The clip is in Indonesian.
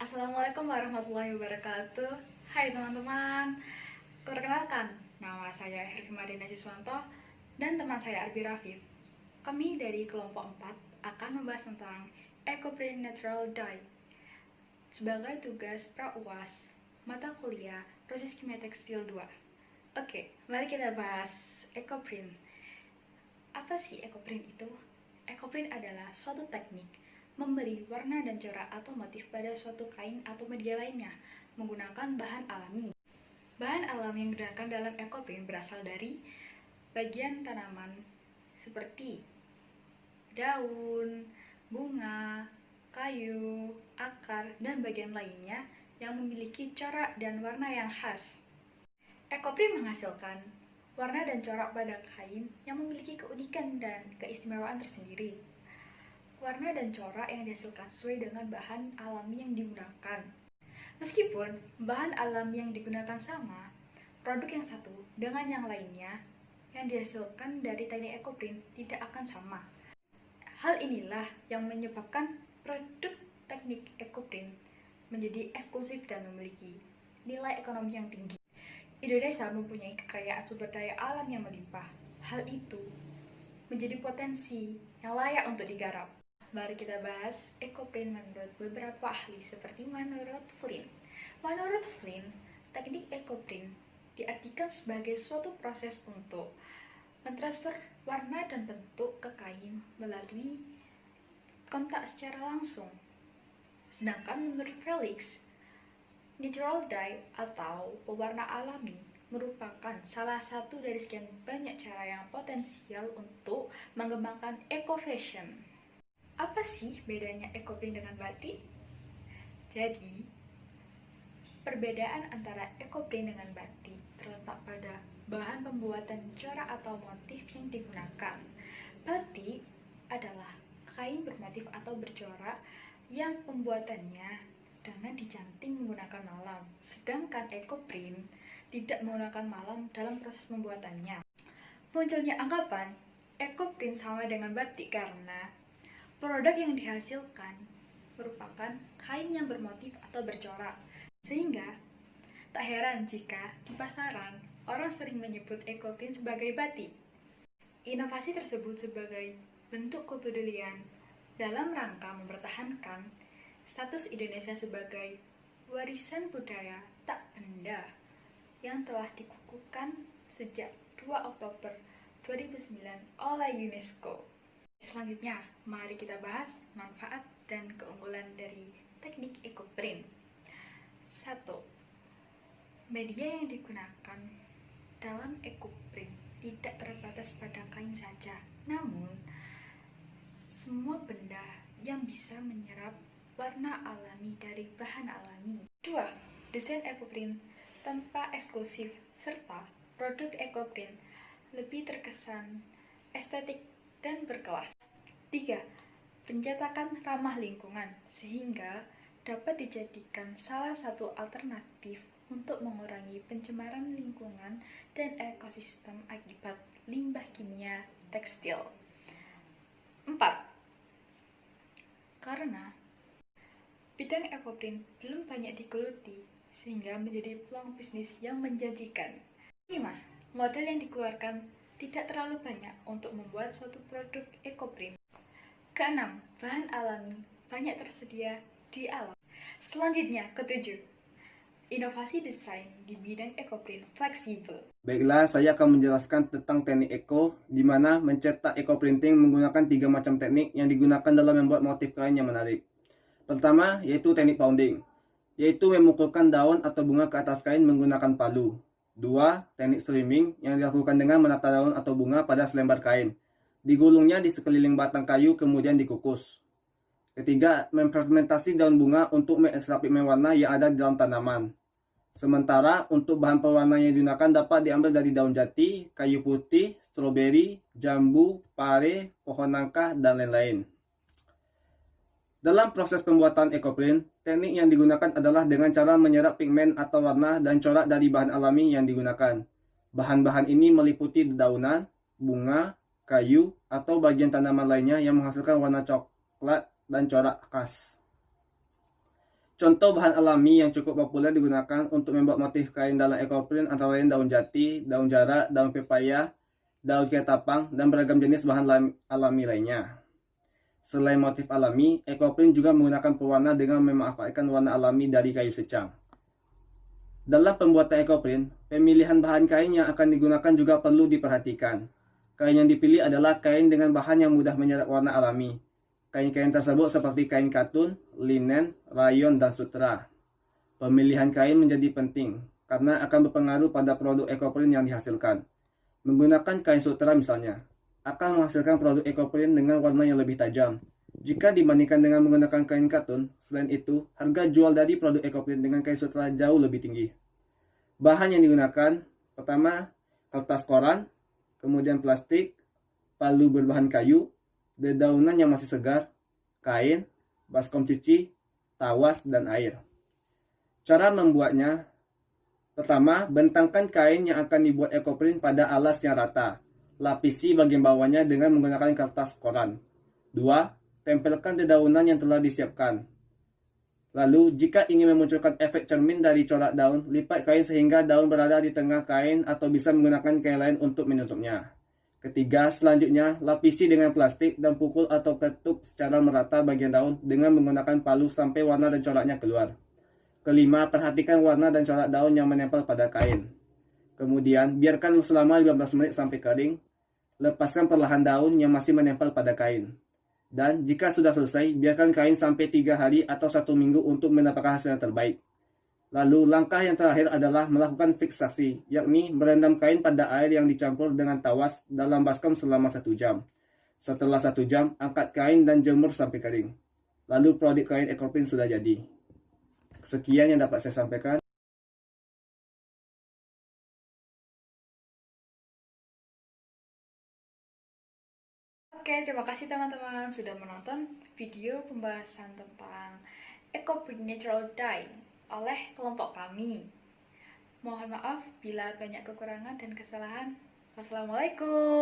Assalamualaikum warahmatullahi wabarakatuh. Hai teman-teman, perkenalkan, nama saya Hervi Madina Siswanto dan teman saya Arbi Rafif. Kami dari kelompok 4 akan membahas tentang Ecoprint Natural Dye sebagai tugas pra-UAS mata kuliah proses kimia tekstil 2. Oke, mari kita bahas Ecoprint. Apa sih Ecoprint itu? Ecoprint adalah suatu teknik memberi warna dan corak atau motif pada suatu kain atau media lainnya menggunakan bahan alami. Bahan alami yang digunakan dalam ecoprint berasal dari bagian tanaman seperti daun, bunga, kayu, akar, dan bagian lainnya yang memiliki corak dan warna yang khas. Ecoprint menghasilkan warna dan corak pada kain yang memiliki keunikan dan keistimewaan tersendiri. Warna dan corak yang dihasilkan sesuai dengan bahan alami yang digunakan. Meskipun bahan alami yang digunakan sama, produk yang satu dengan yang lainnya yang dihasilkan dari teknik ecoprint tidak akan sama. Hal inilah yang menyebabkan produk teknik ecoprint menjadi eksklusif dan memiliki nilai ekonomi yang tinggi. Indonesia mempunyai kekayaan sumber daya alam yang melimpah. Hal itu menjadi potensi yang layak untuk digarap. Mari kita bahas ecoprint menurut beberapa ahli seperti menurut Flynn. Menurut Flynn, teknik ecoprint diartikan sebagai suatu proses untuk mentransfer warna dan bentuk ke kain melalui kontak secara langsung. Sedangkan menurut Felix, natural dye atau pewarna alami merupakan salah satu dari sekian banyak cara yang potensial untuk mengembangkan eco-fashion. Apa sih bedanya ecoprint dengan batik? Jadi, perbedaan antara ecoprint dengan batik terletak pada bahan pembuatan corak atau motif yang digunakan. Batik adalah kain bermotif atau bercorak yang pembuatannya dengan dicanting menggunakan malam, sedangkan ecoprint tidak menggunakan malam dalam proses pembuatannya. Munculnya anggapan ecoprint sama dengan batik karena produk yang dihasilkan merupakan kain yang bermotif atau bercorak, sehingga tak heran jika di pasaran orang sering menyebut ecoprint sebagai batik. Inovasi tersebut sebagai bentuk kepedulian dalam rangka mempertahankan status Indonesia sebagai warisan budaya tak benda yang telah dikukuhkan sejak 2 Oktober 2009 oleh UNESCO. Selanjutnya, mari kita bahas manfaat dan keunggulan dari teknik ecoprint. 1. Media yang digunakan dalam ecoprint tidak terbatas pada kain saja, namun semua benda yang bisa menyerap warna alami dari bahan alami. 2. Desain ecoprint tanpa eksklusif serta produk ecoprint lebih terkesan estetik dan berkelas. 3. Pencetakan ramah lingkungan sehingga dapat dijadikan salah satu alternatif untuk mengurangi pencemaran lingkungan dan ekosistem akibat limbah kimia tekstil. 4. Karena bidang ecoprint belum banyak digeluti sehingga menjadi peluang bisnis yang menjanjikan. 5. Modal yang dikeluarkan tidak terlalu banyak untuk membuat suatu produk ecoprint. Keenam, bahan alami banyak tersedia di alam. Selanjutnya, ketujuh, inovasi desain di bidang ecoprint fleksibel. Baiklah, saya akan menjelaskan tentang teknik eco, di mana mencetak eco-printing menggunakan 3 macam teknik yang digunakan dalam membuat motif kain yang menarik. Pertama, yaitu teknik pounding, yaitu memukulkan daun atau bunga ke atas kain menggunakan palu. 2. Teknik streaming yang dilakukan dengan menata daun atau bunga pada selembar kain. Digulungnya di sekeliling batang kayu kemudian dikukus. Ketiga, memfermentasi daun bunga untuk mengekstrak pigmen warna yang ada di dalam tanaman. Sementara untuk bahan pewarna yang digunakan dapat diambil dari daun jati, kayu putih, stroberi, jambu, pare, pohon nangka, dan lain-lain. Dalam proses pembuatan ecoprint, teknik yang digunakan adalah dengan cara menyerap pigmen atau warna dan corak dari bahan alami yang digunakan. Bahan-bahan ini meliputi dedaunan, bunga, kayu, atau bagian tanaman lainnya yang menghasilkan warna coklat dan corak khas. Contoh bahan alami yang cukup populer digunakan untuk membuat motif kain dalam ekoprint antara lain daun jati, daun jarak, daun pepaya, daun ketapang, dan beragam jenis bahan alami lainnya. Selain motif alami, ekoprint juga menggunakan pewarna dengan memanfaatkan warna alami dari kayu secang. Dalam pembuatan ekoprint, pemilihan bahan kain yang akan digunakan juga perlu diperhatikan. Kain yang dipilih adalah kain dengan bahan yang mudah menyerap warna alami. Kain-kain tersebut seperti kain katun, linen, rayon, dan sutra. Pemilihan kain menjadi penting karena akan berpengaruh pada produk ekoprint yang dihasilkan. Menggunakan kain sutra misalnya, akan menghasilkan produk ekoprint dengan warna yang lebih tajam. Jika dibandingkan dengan menggunakan kain katun, selain itu, harga jual dari produk ekoprint dengan kain sutra jauh lebih tinggi. Bahan yang digunakan, pertama, kertas koran, kemudian plastik, palu berbahan kayu, dedaunan yang masih segar, kain, baskom cuci, tawas, dan air. Cara membuatnya, pertama, bentangkan kain yang akan dibuat ekoprint pada alas yang rata. Lapisi bagian bawahnya dengan menggunakan kertas koran. 2. Tempelkan dedaunan yang telah disiapkan. Lalu, jika ingin memunculkan efek cermin dari corak daun, lipat kain sehingga daun berada di tengah kain atau bisa menggunakan kain lain untuk menutupnya. Ketiga, selanjutnya, lapisi dengan plastik dan pukul atau ketuk secara merata bagian daun dengan menggunakan palu sampai warna dan coraknya keluar. Kelima, perhatikan warna dan corak daun yang menempel pada kain. Kemudian, biarkan selama 15 menit sampai kering. Lepaskan perlahan daun yang masih menempel pada kain. Dan jika sudah selesai, biarkan kain sampai 3 hari atau 1 minggu untuk mendapatkan hasil yang terbaik. Lalu langkah yang terakhir adalah melakukan fiksasi, yakni merendam kain pada air yang dicampur dengan tawas dalam baskom selama 1 jam. Setelah 1 jam, angkat kain dan jemur sampai kering. Lalu produk kain ekoprint sudah jadi. Sekian yang dapat saya sampaikan. Oke, terima kasih teman-teman sudah menonton video pembahasan tentang Ecoprint Natural Dye oleh kelompok kami. Mohon maaf bila banyak kekurangan dan kesalahan. Wassalamualaikum.